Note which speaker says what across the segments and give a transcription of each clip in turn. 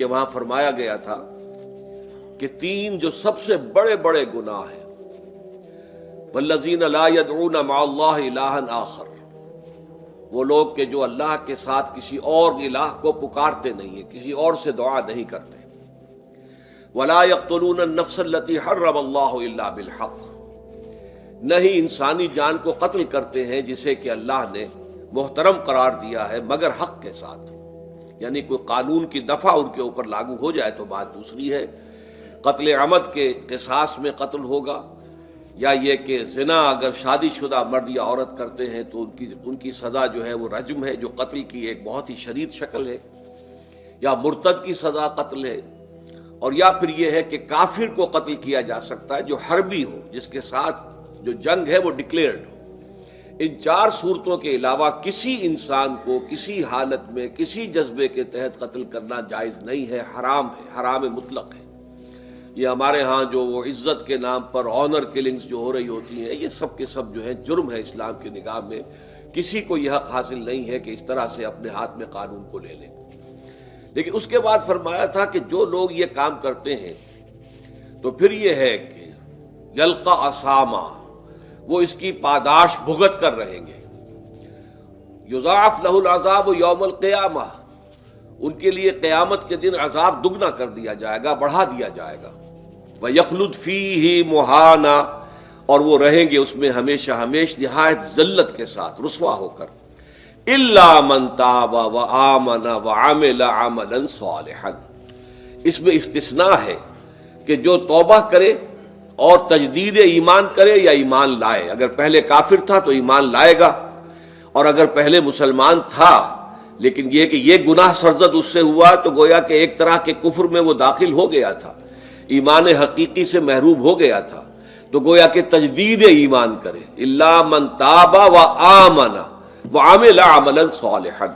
Speaker 1: کہ وہاں فرمایا گیا تھا کہ تین جو سب سے بڑے بڑے گناہ ہیں، والذین لا يدعون مع اللہ الہا آخر، وہ لوگ کہ جو اللہ کے ساتھ کسی اور الہ کو پکارتے نہیں ہیں، کسی اور سے دعا نہیں کرتے، ولا يقتلون النفس التي حرم اللہ الا بالحق، نہیں انسانی جان کو قتل کرتے ہیں جسے کہ اللہ نے محترم قرار دیا ہے مگر حق کے ساتھ، یعنی کوئی قانون کی دفعہ ان کے اوپر لاگو ہو جائے تو بات دوسری ہے۔ قتل عمد کے قصاص میں قتل ہوگا، یا یہ کہ زنا اگر شادی شدہ مرد یا عورت کرتے ہیں تو ان کی سزا جو ہے وہ رجم ہے، جو قتل کی ایک بہت ہی شدید شکل ہے، یا مرتد کی سزا قتل ہے، اور یا پھر یہ ہے کہ کافر کو قتل کیا جا سکتا ہے جو حربی ہو، جس کے ساتھ جو جنگ ہے وہ ڈکلیئرڈ ہو۔ ان چار صورتوں کے علاوہ کسی انسان کو کسی حالت میں کسی جذبے کے تحت قتل کرنا جائز نہیں ہے، حرام ہے، حرام مطلق ہے۔ یہ ہمارے ہاں جو وہ عزت کے نام پر آنر کلنگز جو ہو رہی ہوتی ہیں، یہ سب کے سب جو ہے جرم ہے اسلام کی نگاہ میں۔ کسی کو یہ حق حاصل نہیں ہے کہ اس طرح سے اپنے ہاتھ میں قانون کو لے لے۔ لیکن اس کے بعد فرمایا تھا کہ جو لوگ یہ کام کرتے ہیں تو پھر یہ ہے کہ یلقا اسامہ، وہ اس کی پاداش بھگت کر رہیں گے۔ یضاعف لہ العذاب یوم القیامہ، ان کے لیے قیامت کے دن عذاب دگنا کر دیا جائے گا، بڑھا دیا جائے گا۔ وَيَخْلُدْ فِيهِ مُهَانًا، اور وہ رہیں گے اس میں ہمیشہ ہمیش نہایت ذلت کے ساتھ، رسوا ہو کر۔ إِلَّا مَن تَابَ وَآمَنَ وَعَمِلَ عَمَلًا صَالِحًا، اس میں استثناء ہے کہ جو توبہ کرے اور تجدید ایمان کرے یا ایمان لائے۔ اگر پہلے کافر تھا تو ایمان لائے گا، اور اگر پہلے مسلمان تھا لیکن یہ کہ یہ گناہ سرزد اس سے ہوا تو گویا کہ ایک طرح کے کفر میں وہ داخل ہو گیا تھا، ایمان حقیقی سے محروم ہو گیا تھا، تو گویا کہ تجدید ایمان کرے۔ الا من تاب وآمن وعمل عملا صالحا،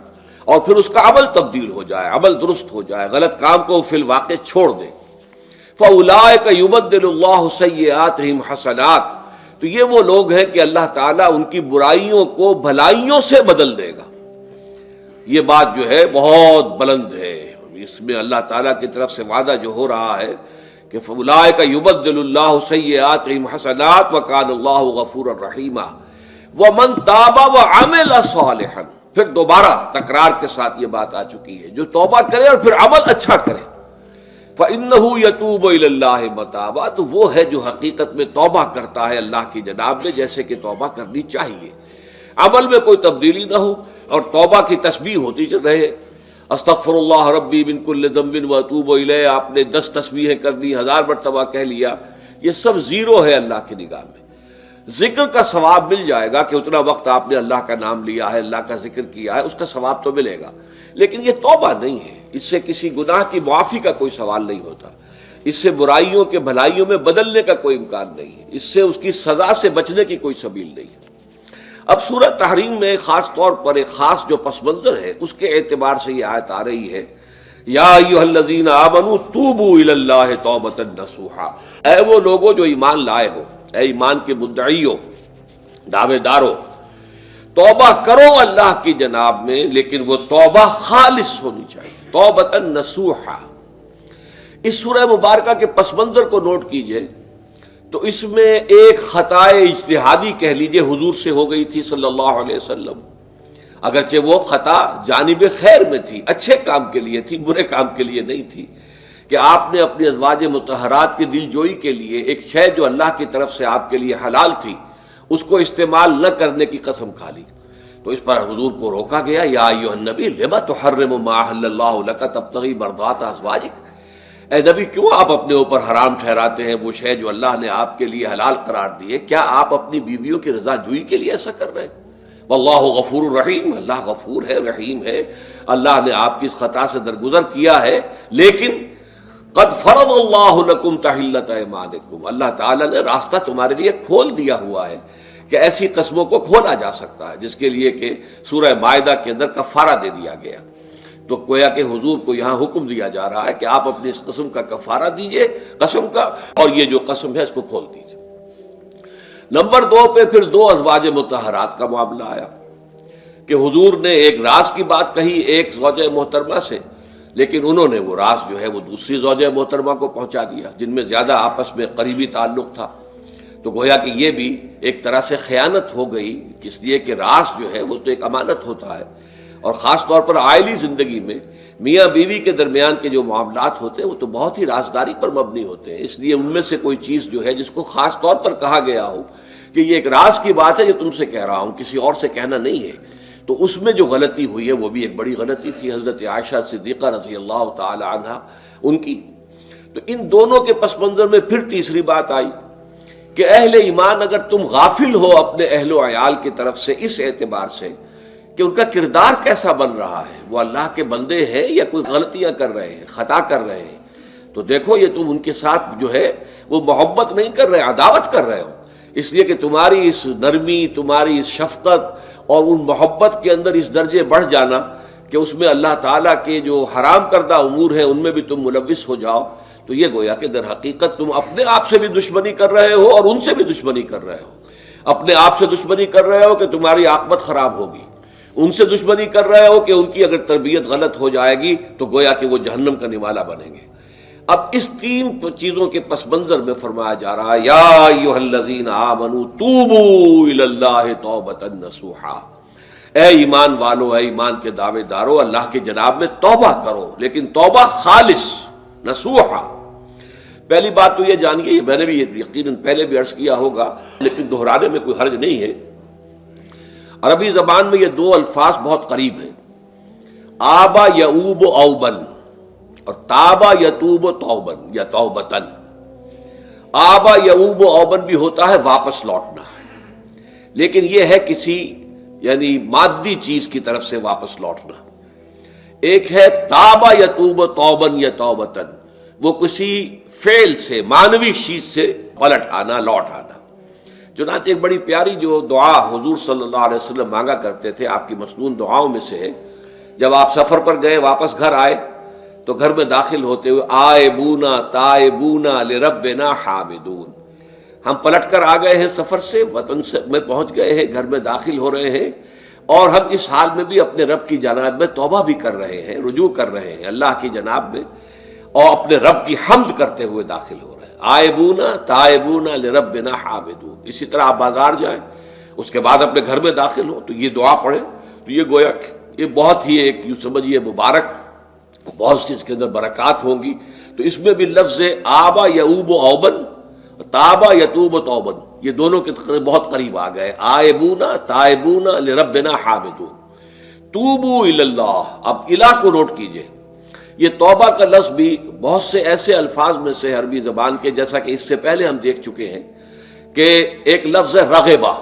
Speaker 1: اور پھر اس کا عمل تبدیل ہو جائے، عمل درست ہو جائے، غلط کام کو فی الواقع چھوڑ دے۔ فاولئک یبدل اللہ سیئاتہم حسنات، تو یہ وہ لوگ ہیں کہ اللہ تعالیٰ ان کی برائیوں کو بھلائیوں سے بدل دے گا۔ یہ بات جو ہے بہت بلند ہے، اس میں اللہ تعالیٰ کی طرف سے وعدہ جو ہو رہا ہے کہ فاولئک یبدل اللہ سیئاتہم حسنات وکان اللہ غفورا رحیما ومن تاب وعمل صالحا، پھر دوبارہ تکرار کے ساتھ یہ بات آ چکی ہے، جو توبہ کرے اور پھر عمل اچھا کرے، فإنہ یتوب الی اللہ متابا، تو وہ ہے جو حقیقت میں توبہ کرتا ہے اللہ کی جناب میں جیسے کہ توبہ کرنی چاہیے، عمل میں کوئی تبدیلی نہ ہو اور توبہ کی تسبیح ہوتی رہے۔ استغفر اللہ ربی من کل ذنب واتوب الیہ، آپ نے 10 تسبیحیں کر دی، 1000 مرتبہ کہہ لیا، یہ سب زیرو ہے اللہ کی نگاہ میں۔ ذکر کا ثواب مل جائے گا کہ اتنا وقت آپ نے اللہ کا نام لیا ہے، اللہ کا ذکر کیا ہے، اس کا ثواب تو ملے گا، لیکن یہ توبہ نہیں ہے، اس سے کسی گناہ کی معافی کا کوئی سوال نہیں ہوتا، اس سے برائیوں کے بھلائیوں میں بدلنے کا کوئی امکان نہیں ہے، اس سے اس کی سزا سے بچنے کی کوئی سبیل نہیں ہے۔ اب سورہ تحریم میں خاص طور پر ایک خاص جو پس منظر ہے اس کے اعتبار سے یہ آیت آ رہی ہے، یا ایھا الذین آمنوا توبوا الی اللہ توبۃ نصوحا، اے وہ لوگوں جو ایمان لائے ہو، اے ایمان کے مدعیوں، دعوے داروں، توبہ کرو اللہ کی جناب میں، لیکن وہ توبہ خالص ہونی چاہیے، توبۃ نصوحا۔ اس سورہ مبارکہ کے پس منظر کو نوٹ کیجئے تو اس میں ایک خطائے اجتہادی کہہ لیجئے حضور سے ہو گئی تھی صلی اللہ علیہ وسلم، اگرچہ وہ خطا جانب خیر میں تھی، اچھے کام کے لیے تھی، برے کام کے لیے نہیں تھی، کہ آپ نے اپنی ازواج مطہرات کی دل جوئی کے لیے ایک شے جو اللہ کی طرف سے آپ کے لیے حلال تھی اس کو استعمال نہ کرنے کی قسم کھا لی، تو اس پر حضور کو روکا گیا، یا ایھا النبی لم تحرم ما احل اللہ لک تبتغی مرضات ازواجک، اے نبی کیوں آپ اپنے اوپر حرام ٹھہراتے ہیں وہ شے جو اللہ نے آپ کے لیے حلال قرار دی ہے؟ کیا آپ اپنی بیویوں کی رضا جوئی کے لیے ایسا کر رہے ہیں؟ واللہ غفور الرحیم، اللہ غفور ہے، رحیم ہے، اللہ نے آپ کی اس خطا سے درگزر کیا ہے، لیکن قد فرض اللہ لکم تحلۃ ایمانکم، اللہ تعالیٰ نے راستہ تمہارے لیے کھول دیا ہوا ہے کہ ایسی قسموں کو کھولا جا سکتا ہے، جس کے لیے کہ سورہ مائدہ کے اندر کفارہ دے دیا گیا۔ تو گویا کہ حضور کو یہاں حکم دیا جا رہا ہے کہ آپ اپنی اس قسم کا کفارہ دیجئے، قسم کا، اور یہ جو قسم ہے اس کو کھول دیجئے۔ نمبر 2 پہ پھر 2 ازواج مطہرات کا معاملہ آیا کہ حضور نے ایک راز کی بات کہی ایک زوجہ محترمہ سے، لیکن انہوں نے وہ راز جو ہے وہ دوسری زوجہ محترمہ کو پہنچا دیا جن میں زیادہ آپس میں قریبی تعلق تھا. تو گویا کہ یہ بھی ایک طرح سے خیانت ہو گئی، اس لیے کہ راز جو ہے وہ تو ایک امانت ہوتا ہے، اور خاص طور پر عائلی زندگی میں میاں بیوی کے درمیان کے جو معاملات ہوتے ہیں وہ تو بہت ہی رازداری پر مبنی ہوتے ہیں. اس لیے ان میں سے کوئی چیز جو ہے جس کو خاص طور پر کہا گیا ہو کہ یہ ایک راز کی بات ہے جو تم سے کہہ رہا ہوں، کسی اور سے کہنا نہیں ہے، تو اس میں جو غلطی ہوئی ہے وہ بھی ایک بڑی غلطی تھی حضرت عائشہ صدیقہ رضی اللہ تعالی عنہا ان کی. تو ان دونوں کے پس منظر میں پھر تیسری بات آئی کہ اہل ایمان اگر تم غافل ہو اپنے اہل و عیال کی طرف سے اس اعتبار سے کہ ان کا کردار کیسا بن رہا ہے، وہ اللہ کے بندے ہیں یا کوئی غلطیاں کر رہے ہیں، خطا کر رہے ہیں، تو دیکھو یہ تم ان کے ساتھ جو ہے وہ محبت نہیں کر رہے، عداوت کر رہے ہو. اس لیے کہ تمہاری اس نرمی، تمہاری اس شفقت اور ان محبت کے اندر اس درجے بڑھ جانا کہ اس میں اللہ تعالیٰ کے جو حرام کردہ امور ہیں ان میں بھی تم ملوث ہو جاؤ، تو یہ گویا کہ در حقیقت تم اپنے آپ سے بھی دشمنی کر رہے ہو اور ان سے بھی دشمنی کر رہے ہو. اپنے آپ سے دشمنی کر رہے ہو کہ تمہاری عاقبت خراب ہوگی، ان سے دشمنی کر رہے ہو کہ ان کی اگر تربیت غلط ہو جائے گی تو گویا کہ وہ جہنم کا نوالا بنیں گے. اب اس تین چیزوں کے پس منظر میں فرمایا جا رہا ہے یا ایھا الذین آمنوا توبوا الی اللہ توبۃ نصوحا، اے ایمان والو، اے ایمان کے دعوے دارو، اللہ کے جناب میں توبہ کرو، لیکن توبہ خالص نصوحا. پہلی بات تو یہ جانیے، میں نے بھی یقیناً پہلے بھی عرض کیا ہوگا لیکن دہرانے میں کوئی حرج نہیں ہے، عربی زبان میں یہ دو الفاظ بہت قریب ہیں، آبا یعوب اوبن اور تابا یتوب توبن یا توبتن. آبا یعوب اوبن بھی ہوتا ہے واپس لوٹنا، لیکن یہ ہے کسی یعنی مادی چیز کی طرف سے واپس لوٹنا. ایک ہے تابا یتوب توبن یا توبتن، وہ کسی فعل سے، معنوی چیز سے پلٹ آنا، لوٹ آنا. چنانچہ ایک بڑی پیاری جو دعا حضور صلی اللہ علیہ وسلم مانگا کرتے تھے، آپ کی مسنون دعاؤں میں سے ہے، جب آپ سفر پر گئے واپس گھر آئے تو گھر میں داخل ہوتے ہوئے آئبونا تائبونا لربنا حامدون، ہم پلٹ کر آ گئے ہیں سفر سے، وطن سے میں پہنچ گئے ہیں، گھر میں داخل ہو رہے ہیں، اور ہم اس حال میں بھی اپنے رب کی جناب میں توبہ بھی کر رہے ہیں، رجوع کر رہے ہیں اللہ کی جناب میں، اور اپنے رب کی حمد کرتے ہوئے داخل ہو رہے ہیں. آئبونا تائبونا لربنا حامدون. اسی طرح آپ بازار جائیں، اس کے بعد اپنے گھر میں داخل ہو تو یہ دعا پڑھیں، تو یہ گویا یہ بہت ہی ایک یوں سمجھیے مبارک، بہت سی اس کے اندر برکات ہوں گی. تو اس میں بھی لفظ آبا یعوب اوبن، تابا یتوب توبن، یہ دونوں کے بہت قریب آ گئے، آئبونا تائبونا لربنا حامدون. توبو الی اللہ، اب الہ کو نوٹ کیجئے، یہ توبہ کا لفظ بھی بہت سے ایسے الفاظ میں سے عربی زبان کے، جیسا کہ اس سے پہلے ہم دیکھ چکے ہیں کہ ایک لفظ ہے رغبہ،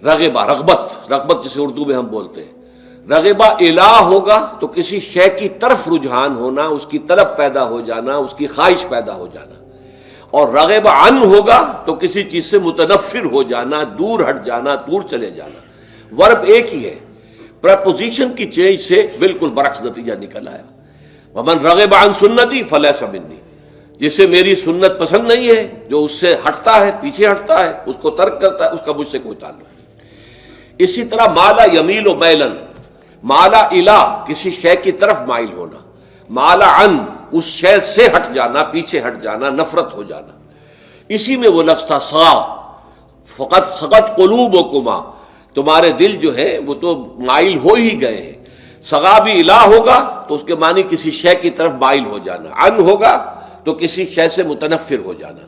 Speaker 1: رغبہ رغبت جسے اردو میں ہم بولتے ہیں. رغبہ الہ ہوگا تو کسی شے کی طرف رجحان ہونا، اس کی طلب پیدا ہو جانا، اس کی خواہش پیدا ہو جانا. اور رغبہ عن ہوگا تو کسی چیز سے متنفر ہو جانا، دور ہٹ جانا، دور چلے جانا. ورب ایک ہی ہے، پریپوزیشن کی چینج سے بالکل برعکس نتیجہ نکل آیا. ومن رغب عن سنتی فلیس منی، جسے میری سنت پسند نہیں ہے، جو اس سے ہٹتا ہے، پیچھے ہٹتا ہے، اس کو ترک کرتا ہے، اس کا مجھ سے کوئی تعلق نہیں. اسی طرح مالا یمیل و میلن، مالا الہ کسی شے کی طرف مائل ہونا، مالا عن اس شے سے ہٹ جانا، پیچھے ہٹ جانا، نفرت ہو جانا. اسی میں وہ لفظ تھا سا، فقط سقط قلوبکما، تمہارے دل جو ہے وہ تو مائل ہو ہی گئے ہیں. سغا بھی الہ ہوگا تو اس کے معنی کسی شے کی طرف مائل ہو جانا، عن ہوگا تو کسی شے سے متنفر ہو جانا.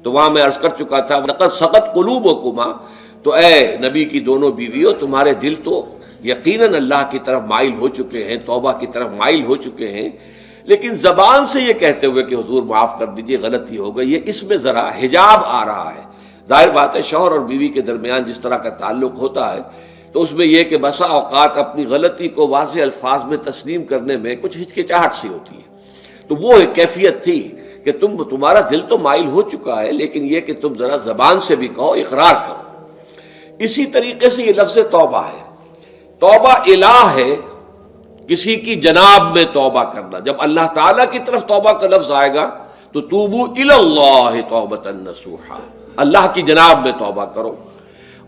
Speaker 1: تو وہاں میں عرض کر چکا تھا لقد سقط قلوبکما، تو اے نبی کی دونوں بیویوں، تمہارے دل تو یقیناً اللہ کی طرف مائل ہو چکے ہیں، توبہ کی طرف مائل ہو چکے ہیں، لیکن زبان سے یہ کہتے ہوئے کہ حضور معاف کر دیجئے غلطی ہو گئی ہے، اس میں ذرا حجاب آ رہا ہے. ظاہر بات ہے شوہر اور بیوی کے درمیان جس طرح کا تعلق ہوتا ہے تو اس میں یہ کہ بسا اوقات اپنی غلطی کو واضح الفاظ میں تسلیم کرنے میں کچھ ہچکچاہٹ سی ہوتی ہے. تو وہ ایک کیفیت تھی کہ تمہارا دل تو مائل ہو چکا ہے، لیکن یہ کہ تم ذرا زبان سے بھی کہو، اقرار کرو. اسی طریقے سے یہ لفظ توبہ ہے، توبہ الہ ہے، کسی کی جناب میں توبہ کرنا. جب اللہ تعالیٰ کی طرف توبہ کا لفظ آئے گا تو توبو الی اللہ توبۃ نصوحا، اللہ کی جناب میں توبہ کرو.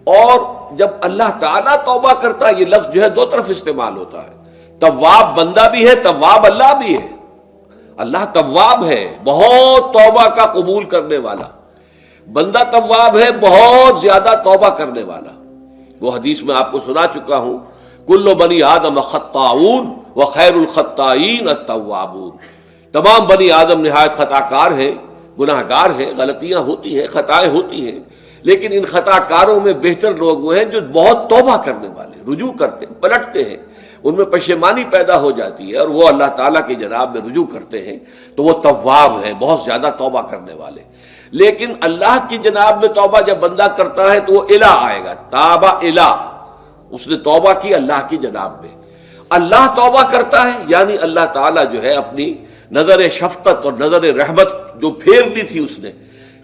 Speaker 1: اور جب اللہ تعالیٰ توبہ کرتا ہے، یہ لفظ جو ہے دو طرف استعمال ہوتا ہے. تواب بندہ بھی ہے، تواب اللہ بھی ہے. اللہ تواب ہے، بہت توبہ کا قبول کرنے والا. بندہ تواب ہے، بہت زیادہ توبہ کرنے والا. وہ حدیث میں آپ کو سنا چکا ہوں، کل بنی آدم خطاؤون وخیر الخطائین التوابون. تمام بنی آدم نہایت خطا کار ہیں، گناہ گار ہیں، غلطیاں ہوتی ہیں، خطائیں ہوتی ہیں، لیکن ان خطا کاروں میں بہتر لوگ وہ ہیں جو بہت توبہ کرنے والے، رجوع کرتے ہیں، پلٹتے ہیں، ان میں پشیمانی پیدا ہو جاتی ہے اور وہ اللہ تعالیٰ کی جناب میں رجوع کرتے ہیں، تو وہ تواب ہیں، بہت زیادہ توبہ کرنے والے. لیکن اللہ کی جناب میں توبہ جب بندہ کرتا ہے تو وہ الہ آئے گا، تابہ الہ، اس نے توبہ کی اللہ کی جناب میں. اللہ توبہ کرتا ہے یعنی اللہ تعالیٰ جو ہے اپنی نظر شفقت اور نظر رحمت جو پھیر دی تھی اس نے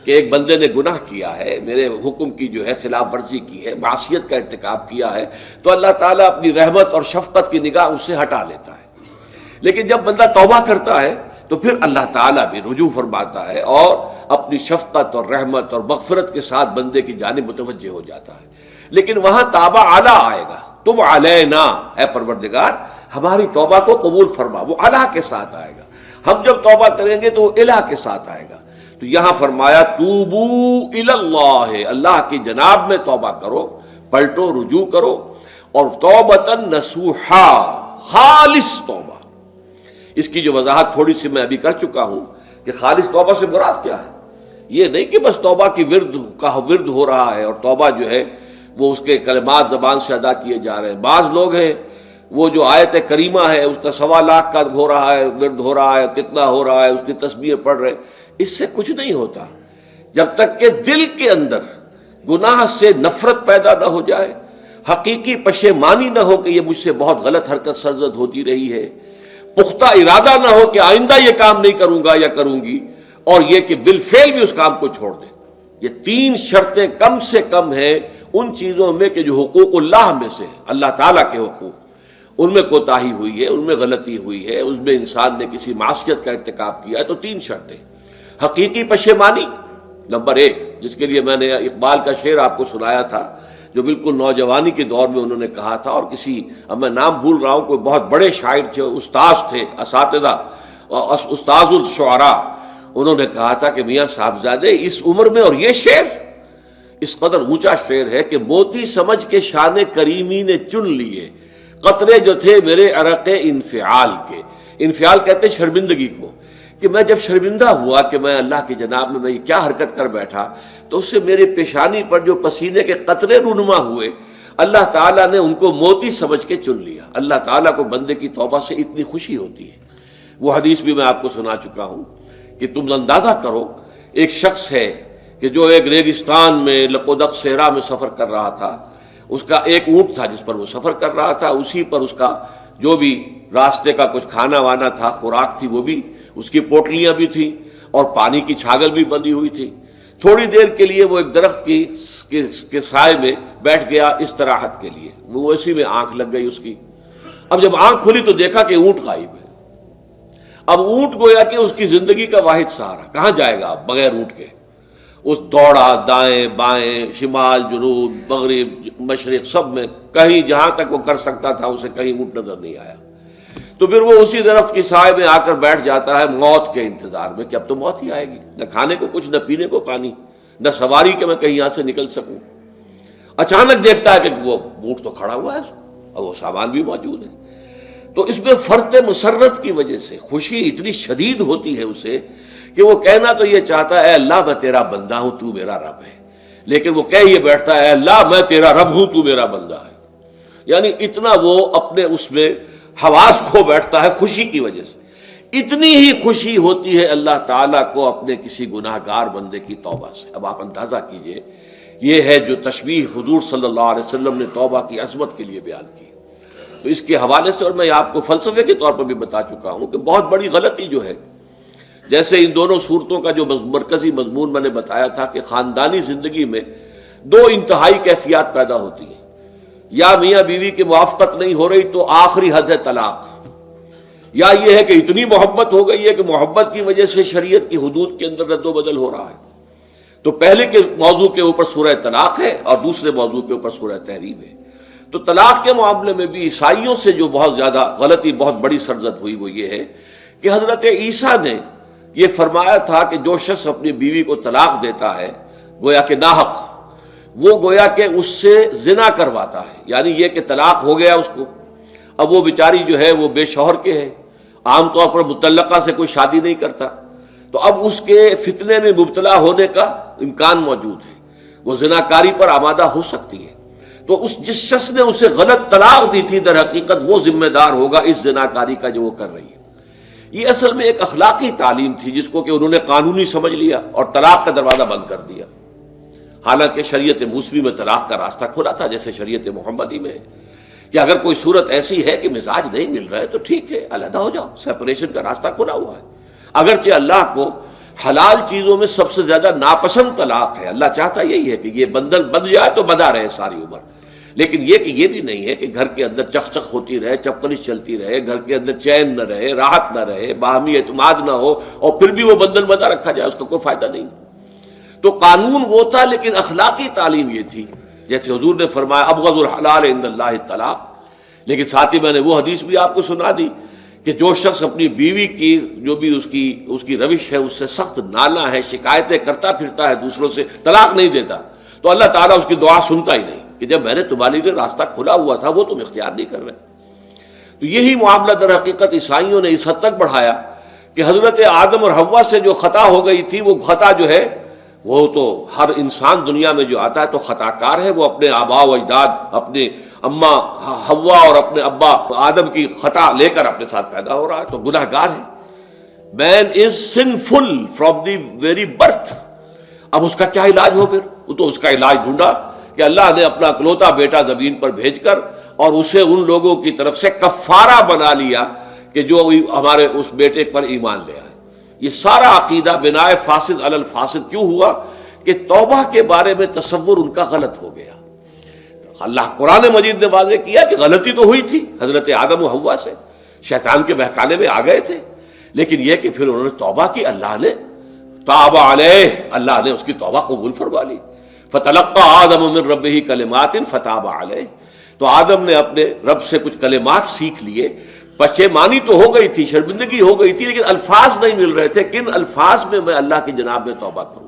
Speaker 1: کہ ایک بندے نے گناہ کیا ہے، میرے حکم کی جو ہے خلاف ورزی کی ہے، معصیت کا ارتکاب کیا ہے، تو اللہ تعالیٰ اپنی رحمت اور شفقت کی نگاہ اس سے ہٹا لیتا ہے. لیکن جب بندہ توبہ کرتا ہے تو پھر اللہ تعالیٰ بھی رجوع فرماتا ہے اور اپنی شفقت اور رحمت اور مغفرت کے ساتھ بندے کی جانب متوجہ ہو جاتا ہے. لیکن وہاں تابہ اعلیٰ آئے گا، تم علینا، اے پروردگار ہماری توبہ کو قبول فرما، وہ الہ کے ساتھ آئے گا. ہم جب توبہ کریں گے تو وہ الہ کے ساتھ آئے گا. تو یہاں فرمایا توبو الی اللہ، اللہ کی جناب میں توبہ کرو، پلٹو، رجوع کرو، اور توبۃ نصوحا، خالص توبہ. اس کی جو وضاحت تھوڑی سی میں ابھی کر چکا ہوں کہ خالص توبہ سے مراد کیا ہے. یہ نہیں کہ بس توبہ کی ورد ہو رہا ہے اور توبہ جو ہے وہ اس کے کلمات زبان سے ادا کیے جا رہے ہیں. بعض لوگ ہیں وہ جو آیت کریمہ ہے اس کا 1.25 لاکھ کا ہو رہا ہے، ورد ہو رہا ہے، کتنا ہو رہا ہے، اس کی تسبیح پڑھ رہے، اس سے کچھ نہیں ہوتا جب تک کہ دل کے اندر گناہ سے نفرت پیدا نہ ہو جائے، حقیقی پشیمانی نہ ہو کہ یہ مجھ سے بہت غلط حرکت سرزد ہوتی رہی ہے، پختہ ارادہ نہ ہو کہ آئندہ یہ کام نہیں کروں گا یا کروں گی، اور یہ کہ بالفعل بھی اس کام کو چھوڑ دیں. یہ 3 شرطیں کم سے کم ہیں ان چیزوں میں کہ جو حقوق اللہ میں سے اللہ تعالیٰ کے حقوق، ان میں کوتاہی ہوئی ہے، ان میں غلطی ہوئی ہے، اس میں انسان نے کسی معصیت کا ارتکاب کیا ہے. تو 3 شرطیں: حقیقی پشیمانی نمبر 1، جس کے لیے میں نے اقبال کا شعر آپ کو سنایا تھا جو بالکل نوجوانی کے دور میں انہوں نے کہا تھا، اور کسی، اب میں نام بھول رہا ہوں، کوئی بہت بڑے شاعر تھے، استاذ تھے، اساتذہ، استاذ الشعراء، انہوں نے کہا تھا کہ میاں صاحبزادے اس عمر میں اور یہ شعر اس قدر اونچا شعر ہے کہ موتی سمجھ کے شان کریمی نے چن لیے قطرے جو تھے میرے عرق انفعال کے. انفعال کہتے ہیں شرمندگی کو، کہ میں جب شرمندہ ہوا کہ میں اللہ کی جناب میں یہ کیا حرکت کر بیٹھا، تو اس سے میری پیشانی پر جو پسینے کے قطرے رونما ہوئے، اللہ تعالیٰ نے ان کو موتی سمجھ کے چن لیا. اللہ تعالیٰ کو بندے کی توبہ سے اتنی خوشی ہوتی ہے. وہ حدیث بھی میں آپ کو سنا چکا ہوں کہ تم اندازہ کرو، ایک شخص ہے کہ جو ایک ریگستان میں لقودق صحرا میں سفر کر رہا تھا، اس کا ایک اونٹ تھا جس پر وہ سفر کر رہا تھا، اسی پر اس کا جو بھی راستے کا کچھ کھانا وانا تھا، خوراک تھی، وہ بھی، اس کی پوٹلیاں بھی تھیں اور پانی کی چھاگل بھی بندھی ہوئی تھی. تھوڑی دیر کے لیے وہ ایک درخت کے سائے میں بیٹھ گیا استراحت کے لیے. وہ اسی میں آنکھ لگ گئی اس کی. اب جب آنکھ کھلی تو دیکھا کہ اونٹ غائب ہے. اب اونٹ گویا کہ اس کی زندگی کا واحد سہارا، کہاں جائے گا اب بغیر اونٹ کے. اس دوڑا دائیں بائیں، شمال جنوب مغرب مشرق، سب میں کہیں جہاں تک وہ کر سکتا تھا اسے کہیں اونٹ نظر نہیں آیا. تو پھر وہ اسی درخت کی سائے میں آ کر بیٹھ جاتا ہے موت کے انتظار میں کہ اب تو موت ہی آئے گی، نہ کھانے کو کچھ، نہ پینے کو پانی، نہ سواری کہ میں کہیں یہاں سے نکل سکوں. اچانک دیکھتا ہے کہ وہ اونٹ تو کھڑا ہوا ہے اور وہ سامان بھی موجود ہے. تو اس میں فرط مسرت کی وجہ سے خوشی اتنی شدید ہوتی ہے اسے کہ وہ کہنا تو یہ چاہتا ہے اے اللہ میں تیرا بندہ ہوں تو میرا رب ہے، لیکن وہ کہہ یہ بیٹھتا ہے اے اللہ میں تیرا رب ہوں تو میرا بندہ ہے. یعنی اتنا وہ اپنے اس میں حواس کھو بیٹھتا ہے خوشی کی وجہ سے. اتنی ہی خوشی ہوتی ہے اللہ تعالیٰ کو اپنے کسی گناہ گار بندے کی توبہ سے. اب آپ اندازہ کیجئے، یہ ہے جو تشبیہ حضور صلی اللہ علیہ وسلم نے توبہ کی عظمت کے لیے بیان کی. تو اس کے حوالے سے، اور میں آپ کو فلسفے کے طور پر بھی بتا چکا ہوں کہ بہت بڑی غلطی جو ہے، جیسے ان دونوں صورتوں کا جو مرکزی مضمون میں نے بتایا تھا کہ خاندانی زندگی میں 2 انتہائی کیفیات پیدا ہوتی ہیں. یا میاں بیوی کی موافقت نہیں ہو رہی تو آخری حد ہے طلاق، یا یہ ہے کہ اتنی محبت ہو گئی ہے کہ محبت کی وجہ سے شریعت کی حدود کے اندر رد و بدل ہو رہا ہے. تو پہلے کے موضوع کے اوپر سورہ طلاق ہے اور دوسرے موضوع کے اوپر سورہ تحریم ہے. تو طلاق کے معاملے میں بھی عیسائیوں سے جو بہت زیادہ غلطی، بہت بڑی سرزد ہوئی وہ یہ ہے کہ حضرت عیسیٰ نے یہ فرمایا تھا کہ جو شخص اپنی بیوی کو طلاق دیتا ہے گویا کہ ناحق، وہ گویا کہ اس سے زنا کرواتا ہے، یعنی یہ کہ طلاق ہو گیا اس کو، اب وہ بیچاری جو ہے وہ بے شوہر کے ہے، عام طور پر مطلقہ سے کوئی شادی نہیں کرتا، تو اب اس کے فتنے میں مبتلا ہونے کا امکان موجود ہے، وہ زناکاری پر آمادہ ہو سکتی ہے۔ تو جس شخص نے اسے غلط طلاق دی تھی در حقیقت وہ ذمہ دار ہوگا اس زناکاری کا جو وہ کر رہی ہے۔ یہ اصل میں ایک اخلاقی تعلیم تھی جس کو کہ انہوں نے قانونی سمجھ لیا اور طلاق کا دروازہ بند کر دیا، حالانکہ شریعت موسوی میں طلاق کا راستہ کھلا تھا جیسے شریعت محمدی میں ہے کہ اگر کوئی صورت ایسی ہے کہ مزاج نہیں مل رہا ہے تو ٹھیک ہے، علیحدہ ہو جاؤ، سیپریشن کا راستہ کھلا ہوا ہے۔ اگرچہ اللہ کو حلال چیزوں میں سب سے زیادہ ناپسند طلاق ہے، اللہ چاہتا یہی ہے کہ یہ بندھن بندھ جائے تو بندھا رہے ساری عمر، لیکن یہ کہ یہ بھی نہیں ہے کہ گھر کے اندر چخ چخ ہوتی رہے، چپکلش چلتی رہے، گھر کے اندر چین نہ رہے، راحت نہ رہے، باہمی اعتماد نہ ہو اور پھر بھی وہ بندھن بندھا رکھا جائے، اس کا کوئی فائدہ نہیں۔ تو قانون وہ تھا لیکن اخلاقی تعلیم یہ تھی، جیسے حضور نے فرمایا ابغض الحلال عند اللہ الطلاق، لیکن ساتھ ہی میں نے وہ حدیث بھی آپ کو سنا دی کہ جو شخص اپنی بیوی کی جو بھی اس کی روش ہے اس سے سخت نالاں ہے، شکایتیں کرتا پھرتا ہے دوسروں سے، طلاق نہیں دیتا، تو اللہ تعالیٰ اس کی دعا سنتا ہی نہیں کہ جب میں نے تمہارے لیے راستہ کھلا ہوا تھا وہ تم اختیار نہیں کر رہے۔ تو یہی معاملہ در حقیقت عیسائیوں نے اس حد تک بڑھایا کہ حضرت آدم اور حوا سے جو خطا ہو گئی تھی وہ خطا جو ہے وہ تو ہر انسان دنیا میں جو آتا ہے تو خطا کار ہے، وہ اپنے آباء و اجداد، اپنے اماں حوا اور اپنے ابا آدم کی خطا لے کر اپنے ساتھ پیدا ہو رہا ہے، تو گناہ گار ہے۔ Man is sinful from the very birth. اب اس کا کیا علاج ہو پھر؟ وہ تو اس کا علاج ڈھونڈا کہ اللہ نے اپنا اکلوتا بیٹا زمین پر بھیج کر اور اسے ان لوگوں کی طرف سے کفارہ بنا لیا کہ جو ہمارے اس بیٹے پر ایمان لے آئے۔ یہ سارا عقیدہ بنائے فاسد علی الفاسد کیوں ہوا؟ کہ توبہ کے بارے میں تصور ان کا غلط ہو گیا۔ اللہ قرآن مجید نے واضح کیا کہ غلطی تو ہوئی تھی حضرت آدم و حوا سے، شیطان کے بہکانے میں آ گئے تھے، لیکن یہ کہ پھر انہوں نے توبہ کی، اللہ نے تاب علیہ، اللہ نے اس کی توبہ قبول فرما لی۔ فتلقى آدم من ربہ کلمات فتاب علیہ، تو آدم نے اپنے رب سے کچھ کلمات سیکھ لیے، پشیمانی تو ہو گئی تھی، شرمندگی ہو گئی تھی، لیکن الفاظ نہیں مل رہے تھے، کن الفاظ میں اللہ کی جناب میں توبہ کروں۔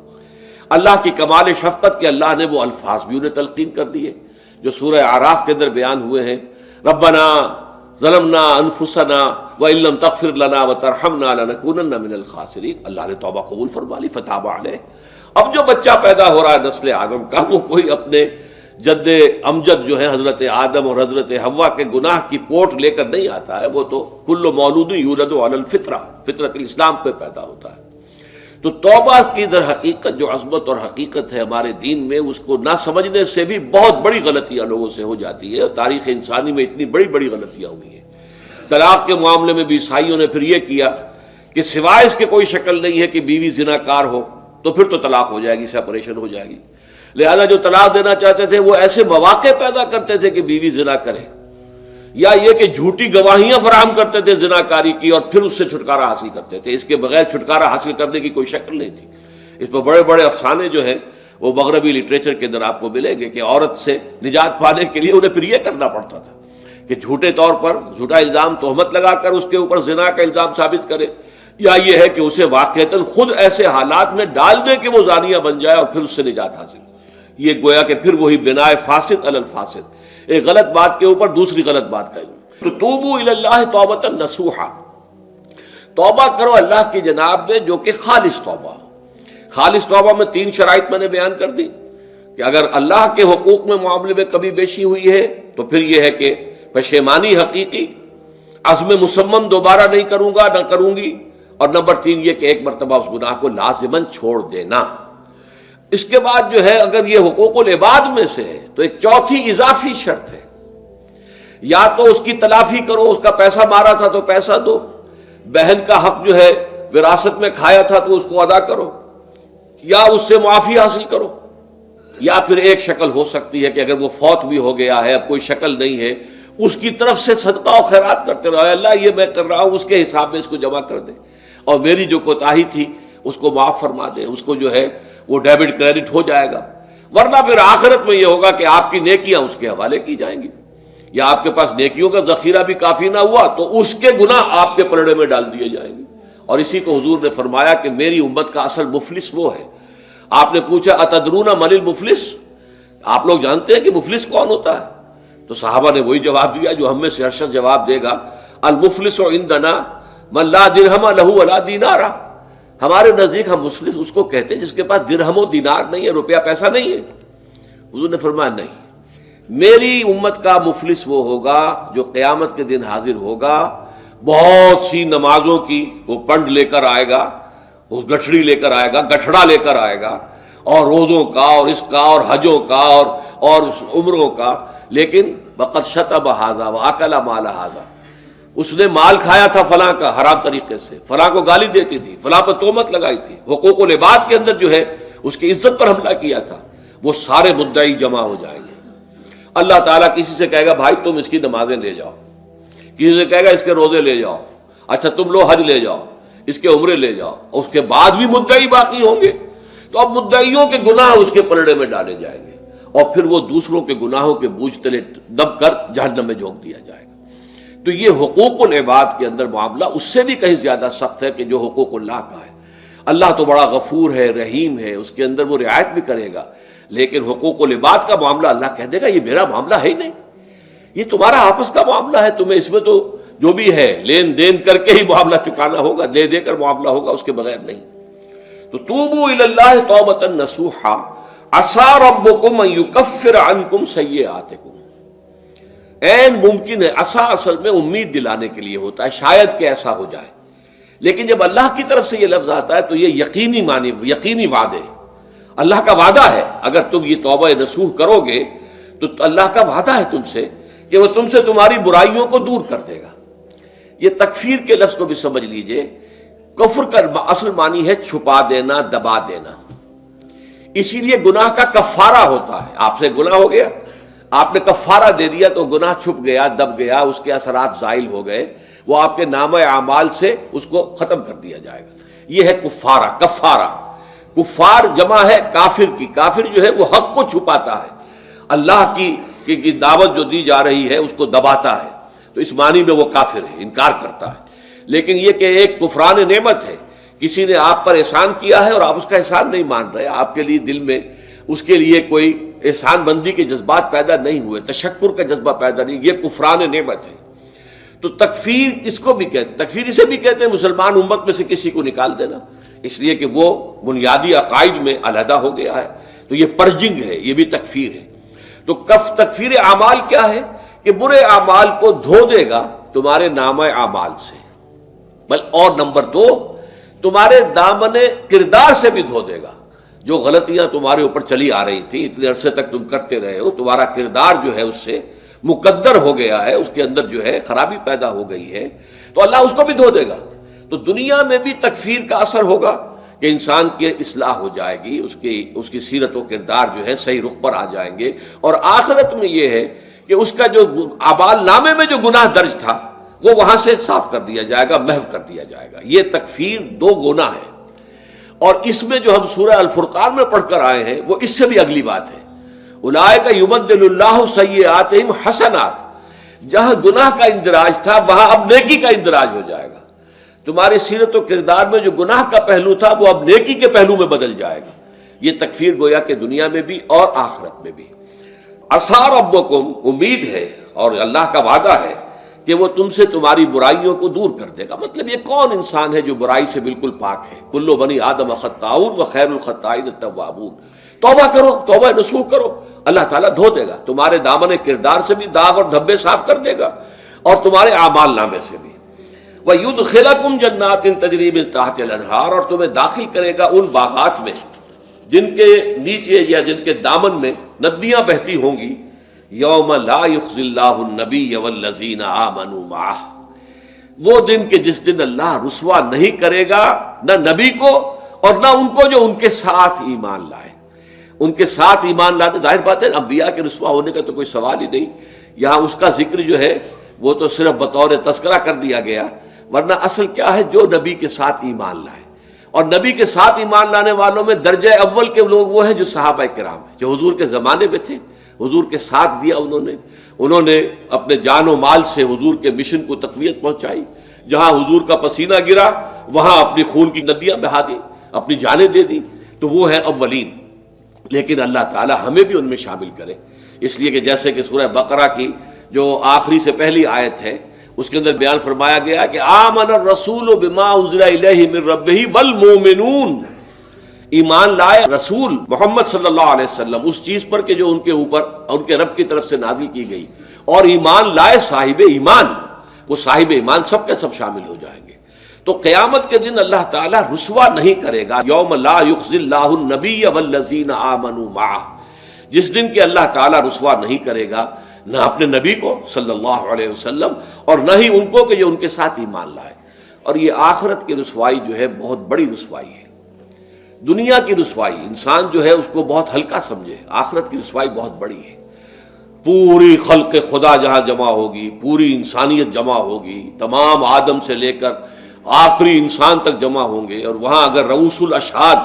Speaker 1: اللہ کی کمال شفقت کے اللہ نے وہ الفاظ بھی انہیں تلقین کر دیے جو سورہ اعراف کے اندر بیان ہوئے ہیں، ربنا ظلمنا انفسنا وان لم تغفر لنا وترحمنا لنکونن من الخاسرین، اللہ نے توبہ قبول فرما لی، فتاب علیہ۔ اب جو بچہ پیدا ہو رہا ہے نسل آدم کا، وہ کوئی اپنے جد امجد جو ہے حضرت آدم اور حضرت حوا کے گناہ کی پوٹ لے کر نہیں آتا ہے، وہ تو کل مولود یولد علی الفطرہ، فطرت الاسلام پہ پیدا ہوتا ہے۔ تو توبہ کی در حقیقت جو عظمت اور حقیقت ہے ہمارے دین میں، اس کو نہ سمجھنے سے بھی بہت بڑی غلطیاں لوگوں سے ہو جاتی ہے، اور تاریخ انسانی میں اتنی بڑی بڑی غلطیاں ہوئی ہیں۔ طلاق کے معاملے میں بھی عیسائیوں نے پھر یہ کیا کہ سوائے اس کے کوئی شکل نہیں ہے کہ بیوی زنا کار ہو تو پھر تو طلاق ہو جائے گی، سیپریشن ہو جائے گی، لہذا جو طلاق دینا چاہتے تھے وہ ایسے مواقع پیدا کرتے تھے کہ بیوی زنا کرے، یا یہ کہ جھوٹی گواہیاں فراہم کرتے تھے زنا کاری کی اور پھر اس سے چھٹکارا حاصل کرتے تھے۔ اس کے بغیر چھٹکارا حاصل کرنے کی کوئی شکل نہیں تھی۔ اس پر بڑے بڑے افسانے جو ہیں وہ مغربی لٹریچر کے اندر آپ کو ملیں گے کہ عورت سے نجات پانے کے لیے انہیں پھر یہ کرنا پڑتا تھا کہ جھوٹے طور پر جھوٹا الزام تہمت لگا کر اس کے اوپر زنا کا الزام ثابت کرے، یا یہ ہے کہ اسے واقعتاً خود ایسے حالات میں ڈال دے کہ وہ زانیہ بن جائے اور پھر اس سے نجات حاصل۔ یہ گویا کہ پھر وہی بنائے فاسد علی الفاسد، ایک غلط بات کے اوپر دوسری غلط بات کا۔ تو توبوا الی اللہ توبۃ نصوحا، توبہ کرو اللہ کی جناب میں جو کہ خالص توبہ ہو۔ خالص توبہ میں 3 شرائط میں نے بیان کر دی کہ اگر اللہ کے حقوق میں معاملے میں کبھی بیشی ہوئی ہے تو پھر یہ ہے کہ پشیمانی حقیقی، عزم مصمم دوبارہ نہیں کروں گا نہ کروں گی، اور نمبر 3 یہ کہ ایک مرتبہ اس گناہ کو لازماً چھوڑ دینا۔ اس کے بعد جو ہے اگر یہ حقوق العباد میں سے ہے تو ایک چوتھی اضافی شرط ہے، یا تو اس کی تلافی کرو، اس کا پیسہ مارا تھا تو پیسہ دو، بہن کا حق جو ہے وراثت میں کھایا تھا تو اس کو ادا کرو، یا اس سے معافی حاصل کرو، یا پھر ایک شکل ہو سکتی ہے کہ اگر وہ فوت بھی ہو گیا ہے، اب کوئی شکل نہیں ہے، اس کی طرف سے صدقہ و خیرات کرتے رہو، اللہ یہ میں کر رہا ہوں اس کے حساب میں اس کو جمع کر دے، اور میری جو کوتاہی تھی اس کو معاف فرما دے، اس کو جو ہے وہ ڈیبٹ کریڈٹ ہو جائے گا، ورنہ پھر آخرت میں یہ ہوگا کہ آپ کی نیکیاں اس کے حوالے کی جائیں گی۔ یا آپ کے پاس نیکیوں کا ذخیرہ بھی کافی نہ ہوا تو اس کے گناہ آپ کے پلڑے میں ڈال دیے جائیں گے. اور اسی کو حضور نے فرمایا کہ میری امت کا اصل مفلس وہ ہے. آپ نے پوچھا اتدرون من المفلس، آپ لوگ جانتے ہیں کہ مفلس کون ہوتا ہے؟ تو صحابہ نے وہی جواب دیا جو ہم میں سے ہر شخص جواب دے گا، المفلس عندنا من لا درہم لہ ولا دینار. ہمارے نزدیک ہم مفلس اس کو کہتے ہیں جس کے پاس درہم و دینار نہیں ہے، روپیہ پیسہ نہیں ہے. حضور نے فرمایا نہیں، میری امت کا مفلس وہ ہوگا جو قیامت کے دن حاضر ہوگا، بہت سی نمازوں کی وہ پنڈ لے کر آئے گا، وہ گٹھڑی لے کر آئے گا، گٹھڑا لے کر آئے گا، اور روزوں کا اور اس کا اور حجوں کا اور عمروں کا، لیکن وقد شتم ھذا واکل مال ھذا، اس نے مال کھایا تھا فلاں کا حرام طریقے سے، فلاں کو گالی دیتی تھی، فلاں پر تہمت لگائی تھی، حقوق العباد کے اندر جو ہے اس کی عزت پر حملہ کیا تھا. وہ سارے مدعی جمع ہو جائیں گے. اللہ تعالیٰ کسی سے کہے گا بھائی تم اس کی نمازیں لے جاؤ، کسی سے کہے گا اس کے روزے لے جاؤ، اچھا تم لو حج لے جاؤ، اس کے عمرے لے جاؤ. اس کے بعد بھی مدعی باقی ہوں گے، تو اب مدعیوں کے گناہ اس کے پلڑے میں ڈالے جائیں گے، اور پھر وہ دوسروں کے گناہوں کے بوجھ تلے دب کر جہنم میں جھونک دیا جائے گا. تو یہ حقوق العباد کے اندر معاملہ اس سے بھی کہیں زیادہ سخت ہے کہ جو حقوق اللہ کا ہے. اللہ تو بڑا غفور ہے، رحیم ہے، اس کے اندر وہ رعایت بھی کرے گا، لیکن حقوق العباد کا معاملہ اللہ کہہ دے گا یہ میرا معاملہ ہے ہی نہیں، یہ تمہارا آپس کا معاملہ ہے، تمہیں اس میں تو جو بھی ہے لین دین کر کے ہی معاملہ چکانا ہوگا، دے دے کر معاملہ ہوگا، اس کے بغیر نہیں. تو توبوا الی اللہ توبۃ نصوحا عسیٰ ربکم ان یکفر عنکم سیئاتکم. عین ممکن ہے، عسیٰ اصل میں امید دلانے کے لیے ہوتا ہے، شاید کہ ایسا ہو جائے، لیکن جب اللہ کی طرف سے یہ لفظ آتا ہے تو یہ یقینی معنی، یقینی وعدے، اللہ کا وعدہ ہے. اگر تم یہ توبہ نصوح کرو گے تو اللہ کا وعدہ ہے تم سے کہ وہ تم سے تمہاری برائیوں کو دور کر دے گا. یہ تکفیر کے لفظ کو بھی سمجھ لیجئے. کفر کا اصل معنی ہے چھپا دینا، دبا دینا. اسی لیے گناہ کا کفارہ ہوتا ہے. آپ سے گناہ ہو گیا، آپ نے کفارہ دے دیا تو گناہ چھپ گیا، دب گیا، اس کے اثرات زائل ہو گئے، وہ آپ کے نامہ اعمال سے اس کو ختم کر دیا جائے گا. یہ ہے کفارہ، کفارہ. کفار جمع ہے کافر کی. کافر جو ہے وہ حق کو چھپاتا ہے، اللہ کی دعوت جو دی جا رہی ہے اس کو دباتا ہے، تو اس معنی میں وہ کافر ہے، انکار کرتا ہے. لیکن یہ کہ ایک کفران نعمت ہے، کسی نے آپ پر احسان کیا ہے اور آپ اس کا احسان نہیں مان رہے، آپ کے لیے دل میں اس کے لیے کوئی احسان بندی کے جذبات پیدا نہیں ہوئے، تشکر کا جذبہ پیدا نہیں، یہ کفران نعمت ہے. تو تکفیر اس کو بھی کہتے ہیں، تکفیر اسے بھی کہتے ہیں مسلمان امت میں سے کسی کو نکال دینا، اس لیے کہ وہ بنیادی عقائد میں علیحدہ ہو گیا ہے. تو یہ پرجنگ ہے، یہ بھی تکفیر ہے. تو تکفیر اعمال کیا ہے کہ برے اعمال کو دھو دے گا تمہارے نامہ اعمال سے، اور نمبر 2 تمہارے دامن کردار سے بھی دھو دے گا. جو غلطیاں تمہارے اوپر چلی آ رہی تھی، اتنے عرصے تک تم کرتے رہے ہو، تمہارا کردار جو ہے اس سے مقدر ہو گیا ہے، اس کے اندر جو ہے خرابی پیدا ہو گئی ہے، تو اللہ اس کو بھی دھو دے گا. تو دنیا میں بھی تکفیر کا اثر ہوگا کہ انسان کی اصلاح ہو جائے گی، اس کی سیرت و کردار جو ہے صحیح رخ پر آ جائیں گے. اور آخرت میں یہ ہے کہ اس کا جو اعمال نامے میں جو گناہ درج تھا وہ وہاں سے صاف کر دیا جائے گا، محو کر دیا جائے گا. یہ تکفیر 2 گناہ ہے. اور اس میں جو ہم سورہ الفرقان میں پڑھ کر آئے ہیں وہ اس سے بھی اگلی بات ہے. اولئک یبدل اللہ سیئاتہم حسنات. جہاں گناہ کا اندراج تھا وہاں اب نیکی کا اندراج ہو جائے گا. تمہاری سیرت و کردار میں جو گناہ کا پہلو تھا وہ اب نیکی کے پہلو میں بدل جائے گا. یہ تکفیر گویا کہ دنیا میں بھی اور آخرت میں بھی. عسیٰ ربکم، امید ہے اور اللہ کا وعدہ ہے کہ وہ تم سے تمہاری برائیوں کو دور کر دے گا. مطلب یہ کون انسان ہے جو برائی سے بالکل پاک ہے؟ کل بنی آدم خطاؤون و خیر الخطائین التوابون. توبہ کرو، توبہ نصوح کرو، اللہ تعالیٰ دھو دے گا. تمہارے دامن کردار سے بھی داغ اور دھبے صاف کر دے گا اور تمہارے اعمال نامے سے بھی. وَيُدْخِلَكُمْ جَنَّاتٍ تَجْرِي مِن تَحْتِهَا الْأَنْهَارُ. اور تمہیں داخل کرے گا ان باغات میں جن کے نیچے یا جن کے دامن میں ندیاں بہتی ہوں گی. یوم لا یخزی اللہ النبی والذین آمنوا معہ. وہ دن کہ جس دن اللہ رسوا نہیں کرے گا نہ نبی کو اور نہ ان کو جو ان کے ساتھ ایمان لائے. ان کے ساتھ ایمان لانے، ظاہر بات ہے انبیاء کے رسوا ہونے کا تو کوئی سوال ہی نہیں. یہاں اس کا ذکر جو ہے وہ تو صرف بطور تذکرہ کر دیا گیا، ورنہ اصل کیا ہے جو نبی کے ساتھ ایمان لائے. اور نبی کے ساتھ ایمان لانے والوں میں درجہ اول کے لوگ وہ ہیں جو صحابہ کرام ہیں، جو حضور کے زمانے میں تھے، حضور کے ساتھ دیا انہوں نے، انہوں نے اپنے جان و مال سے حضور کے مشن کو تقویت پہنچائی، جہاں حضور کا پسینہ گرا وہاں اپنی خون کی ندیاں بہا دی، اپنی جانیں دے دی، تو وہ ہیں اولین۔ لیکن اللہ تعالی ہمیں بھی ان میں شامل کرے، اس لیے کہ جیسے کہ سورہ بقرہ کی جو آخری سے پہلی آیت ہے اس کے اندر بیان فرمایا گیا کہ آمن الرسول بما انزل الیہ من ربہ والمؤمنون، ایمان لائے رسول محمد صلی اللہ علیہ وسلم اس چیز پر کہ جو ان کے اوپر ان کے رب کی طرف سے نازل کی گئی، اور ایمان لائے صاحب ایمان، وہ صاحب ایمان سب کے سب شامل ہو جائیں گے۔ تو قیامت کے دن اللہ تعالیٰ رسوا نہیں کرے گا، یوم لا یخزی اللہ النبی والذین آمنوا معہ، جس دن کہ اللہ تعالیٰ رسوا نہیں کرے گا نہ اپنے نبی کو صلی اللہ علیہ وسلم اور نہ ہی ان کو کہ جو ان کے ساتھ ایمان لائے۔ اور یہ آخرت کی رسوائی جو ہے بہت بڑی رسوائی ہے۔ دنیا کی رسوائی انسان جو ہے اس کو بہت ہلکا سمجھے، آخرت کی رسوائی بہت بڑی ہے۔ پوری خلق خدا جہاں جمع ہوگی، پوری انسانیت جمع ہوگی، تمام آدم سے لے کر آخری انسان تک جمع ہوں گے، اور وہاں اگر رؤوس الاشہاد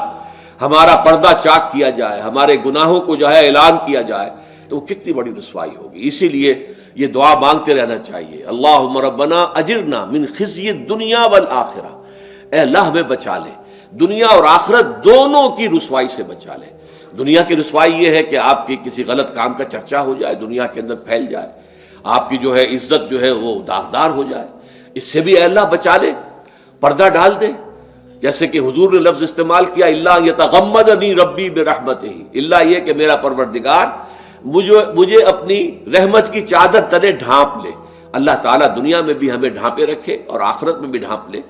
Speaker 1: ہمارا پردہ چاک کیا جائے، ہمارے گناہوں کو جو ہے اعلان کیا جائے، تو وہ کتنی بڑی رسوائی ہوگی۔ اسی لیے یہ دعا مانگتے رہنا چاہیے، اللہم ربنا اجرنا من خزی الدنیا والآخرہ، اے اللہ ہمیں بچا لے، دنیا اور آخرت دونوں کی رسوائی سے بچا لے۔ دنیا کی رسوائی یہ ہے کہ آپ کی کسی غلط کام کا چرچا ہو جائے، دنیا کے اندر پھیل جائے، آپ کی جو ہے عزت جو ہے وہ داغدار ہو جائے، اس سے بھی اے اللہ بچا لے، پردہ ڈال دے۔ جیسے کہ حضور نے لفظ استعمال کیا اللہ یتغمدنی ربی برحمتہ، اللہ یہ کہ میرا پروردگار مجھے اپنی رحمت کی چادر تلے ڈھانپ لے۔ اللہ تعالیٰ دنیا میں بھی ہمیں ڈھانپے رکھے اور آخرت میں بھی ڈھانپ لے۔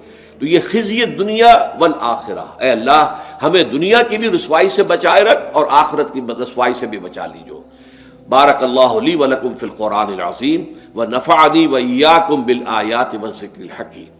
Speaker 1: تو یہ خزی دنیا والآخرہ، اے اللہ ہمیں دنیا کی بھی رسوائی سے بچائے رکھ اور آخرت کی رسوائی سے بھی بچا لیجو۔ بارک اللہ لی ولکم فی القرآن العظیم ونفعنی وإیاکم بالآیات والذکر الحکیم۔